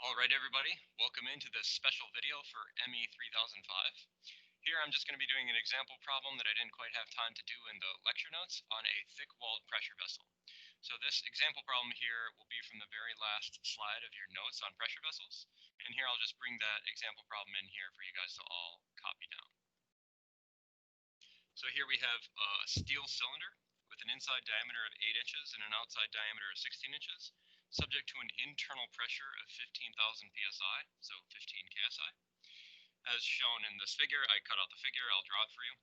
Alright everybody, welcome into this special video for ME3005. Here I'm just going to be doing an example problem that I didn't quite have time to do in the lecture notes on a thick-walled pressure vessel. So this example problem here will be from the very last slide of your notes on pressure vessels, and here I'll just bring that example problem in here for you guys to all copy down. So here we have a steel cylinder with an inside diameter of 8 inches and an outside diameter of 16 inches. Subject to an internal pressure of 15,000 psi, so 15 ksi. As shown in this figure, I cut out the figure, I'll draw it for you.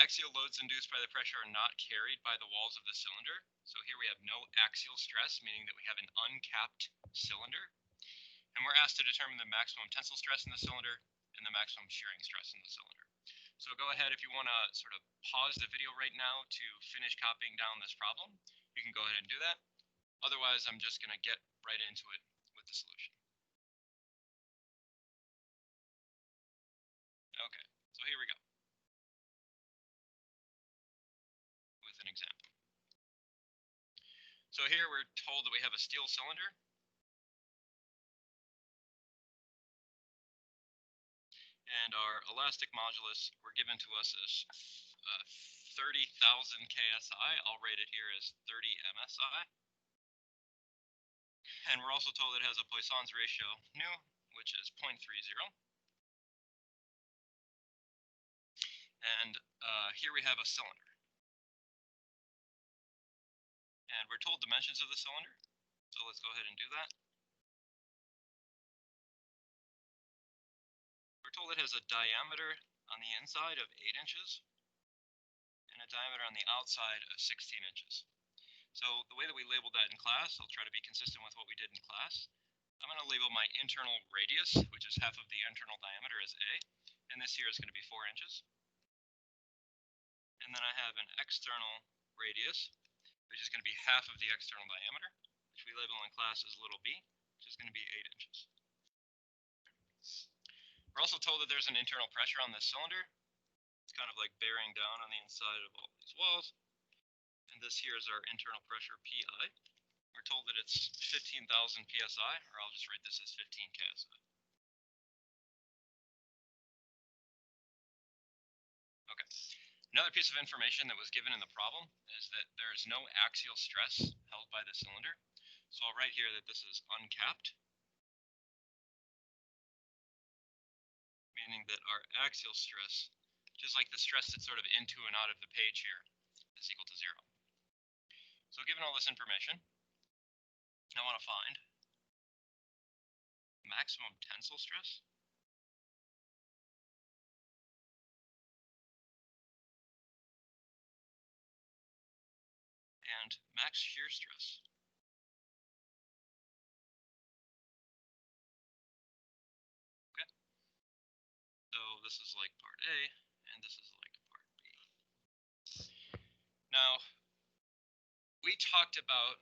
Axial loads induced by the pressure are not carried by the walls of the cylinder. So here we have no axial stress, meaning that we have an uncapped cylinder. And we're asked to determine the maximum tensile stress in the cylinder and the maximum shearing stress in the cylinder. So go ahead, if you want to sort of pause the video right now to finish copying down this problem, you can go ahead and do that. Otherwise, I'm just going to get right into it with the solution. Okay, so here we go with an example. So here we're told that we have a steel cylinder. And our elastic modulus were given to us as 30,000 ksi. I'll rate it here as 30 msi. And we're also told it has a Poisson's ratio nu, which is 0.30. And here we have a cylinder. And we're told dimensions of the cylinder. So let's go ahead and do that. We're told it has a diameter on the inside of 8 inches and a diameter on the outside of 16 inches. So the way that we labeled that in class, I'll try to be consistent with what we did in class. I'm going to label my internal radius, which is half of the internal diameter, as A, and this here is going to be 4 inches. And then I have an external radius, which is going to be half of the external diameter, which we label in class as little b, which is going to be 8 inches. We're also told that there's an internal pressure on this cylinder. It's kind of like bearing down on the inside of all these walls. And this here is our internal pressure, Pi. We're told that it's 15,000 psi, or I'll just write this as 15 ksi. Okay. Another piece of information that was given in the problem is that there is no axial stress held by the cylinder. So I'll write here that this is uncapped, meaning that our axial stress, just like the stress that's sort of into and out of the page here, is equal to 0. So given all this information, I want to find maximum tensile stress and max shear stress. Okay. So this is like part A, and this is like part B. Now, we talked about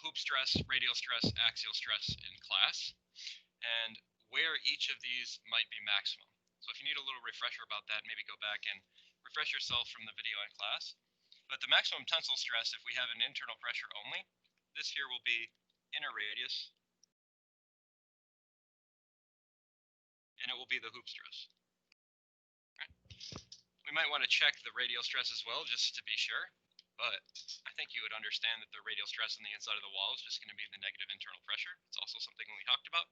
hoop stress, radial stress, axial stress in class, and where each of these might be maximum. So if you need a little refresher about that, maybe go back and refresh yourself from the video in class. But the maximum tensile stress, if we have an internal pressure only, this here will be inner radius, and it will be the hoop stress. Right. We might want to check the radial stress as well, just to be sure. But I think you would understand that the radial stress on the inside of the wall is just going to be the negative internal pressure. It's also something we talked about.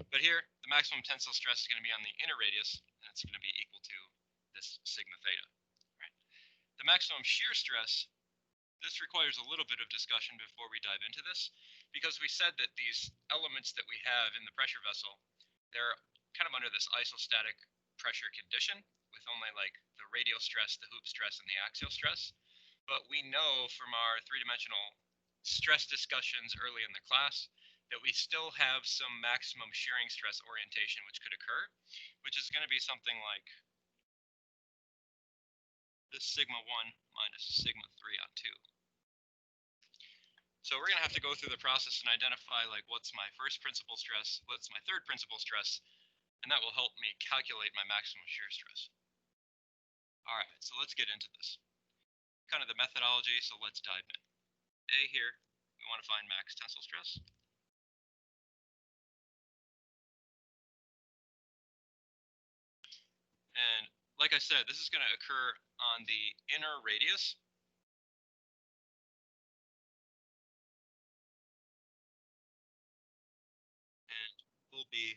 But here, the maximum tensile stress is going to be on the inner radius, and it's going to be equal to this sigma theta. Right? The maximum shear stress, this requires a little bit of discussion before we dive into this, because we said that these elements that we have in the pressure vessel, they're kind of under this isostatic pressure condition, with only like the radial stress, the hoop stress, and the axial stress. But we know from our three-dimensional stress discussions early in the class that we still have some maximum shearing stress orientation which could occur, which is going to be something like this sigma 1 minus sigma 3 on 2. So we're going to have to go through the process and identify like what's my first principal stress, what's my third principal stress, and that will help me calculate my maximum shear stress. All right, so let's get into this. Kind of the methodology, so let's dive in. A here, we want to find max tensile stress. like I said, this is going to occur on the inner radius. And will be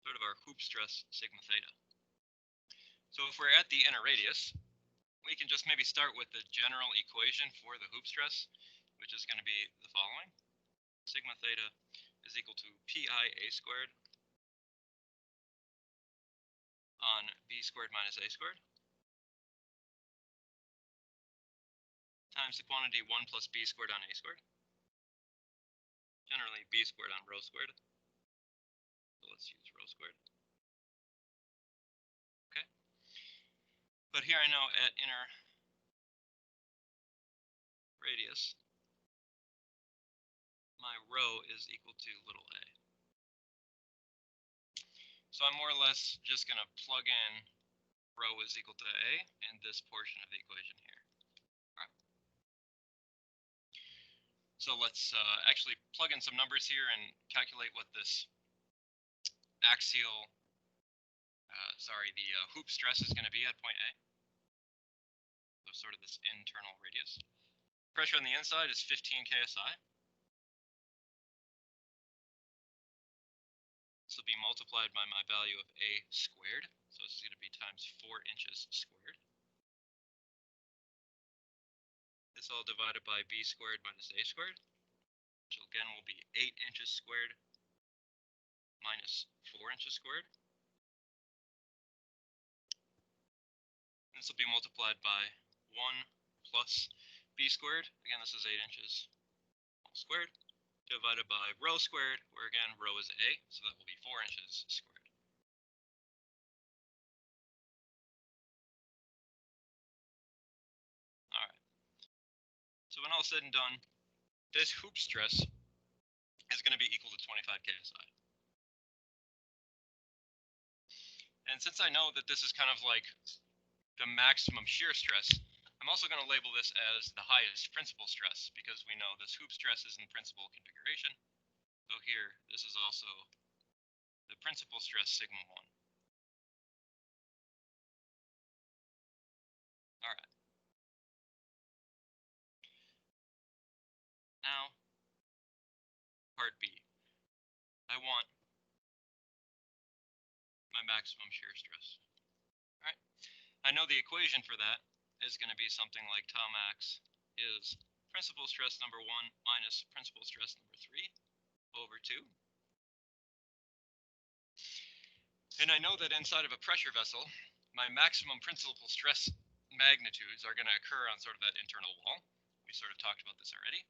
sort of our hoop stress sigma theta. So if we're at the inner radius, we can just maybe start with the general equation for the hoop stress, which is going to be the following. Sigma theta is equal to pi a squared on b squared minus a squared times the quantity 1 plus b squared on a squared, generally b squared on rho squared. So let's use rho squared. Okay. But here I know at inner radius, my rho is equal to little a. So I'm more or less just going to plug in rho is equal to a in this portion of the equation here. All right. So let's actually plug in some numbers here and calculate what this axial, the hoop stress is going to be at point A. So sort of this internal radius. Pressure on the inside is 15 KSI. This will be multiplied by my value of A squared. So this is going to be times 4 inches squared. This all divided by B squared minus A squared, which again will be 8 inches squared minus 4 inches squared. This will be multiplied by 1 plus B squared. Again, this is 8 inches all squared, divided by rho squared, where again rho is A, so that will be 4 inches squared. All right. So when all said and done, this hoop stress is going to be equal to 25 KSI. And since I know that this is kind of like the maximum shear stress, I'm also going to label this as the highest principal stress, because we know this hoop stress is in principal configuration. So here, this is also the principal stress sigma 1. All right. Now, part B. I want my maximum shear stress. All right. I know the equation for that is going to be something like tau max is principal stress number 1 minus principal stress number 3 over 2. And I know that inside of a pressure vessel, my maximum principal stress magnitudes are going to occur on sort of that internal wall. We sort of talked about this already.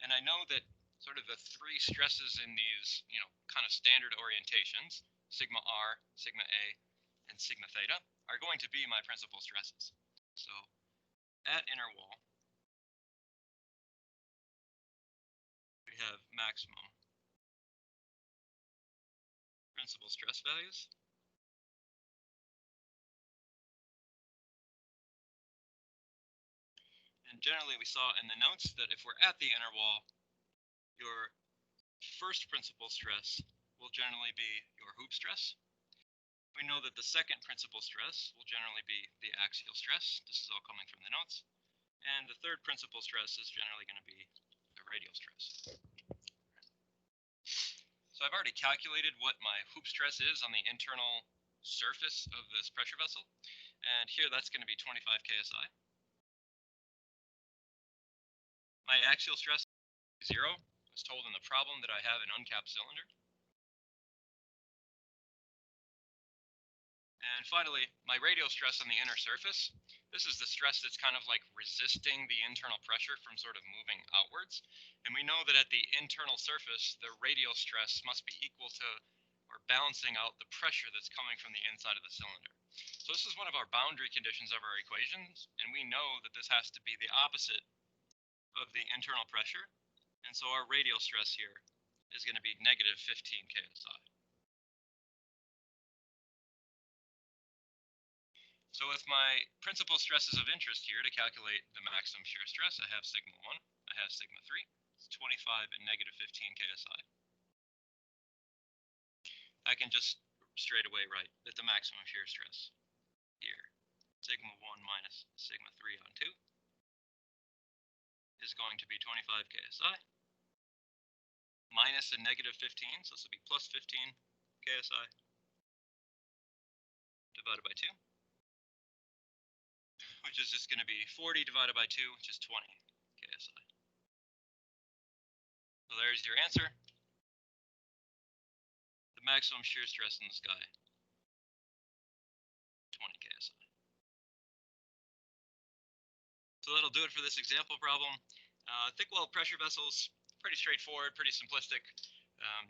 And I know that sort of the 3 stresses in these, kind of standard orientations, sigma r, sigma a, and sigma theta, are going to be my principal stresses. So at inner wall, we have maximum principal stress values. And generally we saw in the notes that if we're at the inner wall, your first principal stress will generally be your hoop stress. We know that the second principal stress will generally be the axial stress. This is all coming from the notes. And the third principal stress is generally going to be the radial stress. So I've already calculated what my hoop stress is on the internal surface of this pressure vessel. And here that's going to be 25 KSI. My axial stress is 0. I was told in the problem that I have an uncapped cylinder. And finally, my radial stress on the inner surface. This is the stress that's kind of like resisting the internal pressure from sort of moving outwards. And we know that at the internal surface, the radial stress must be equal to or balancing out the pressure that's coming from the inside of the cylinder. So this is one of our boundary conditions of our equations, and we know that this has to be the opposite of the internal pressure. And so our radial stress here is going to be negative 15 KSI. So with my principal stresses of interest here to calculate the maximum shear stress, I have sigma 1, I have sigma 3, it's 25 and negative 15 KSI. I can just straight away right that the maximum shear stress here, sigma 1 minus sigma 3 on 2, is going to be 25 KSI minus a negative 15, so this will be plus 15 KSI divided by 2, which is just going to be 40 divided by 2, which is 20 KSI. So there's your answer. The maximum shear stress in the sky, 20 KSI. So that'll do it for this example problem. Thick wall pressure vessels, pretty straightforward, pretty simplistic.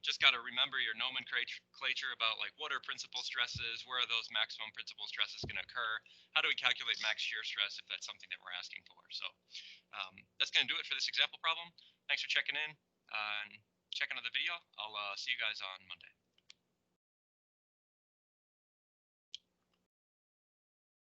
Just got to remember your nomenclature about like what are principal stresses, where are those maximum principal stresses going to occur, how do we calculate max shear stress if that's something that we're asking for. So that's going to do it for this example problem. Thanks for checking in and checking out the video. I'll see you guys on Monday.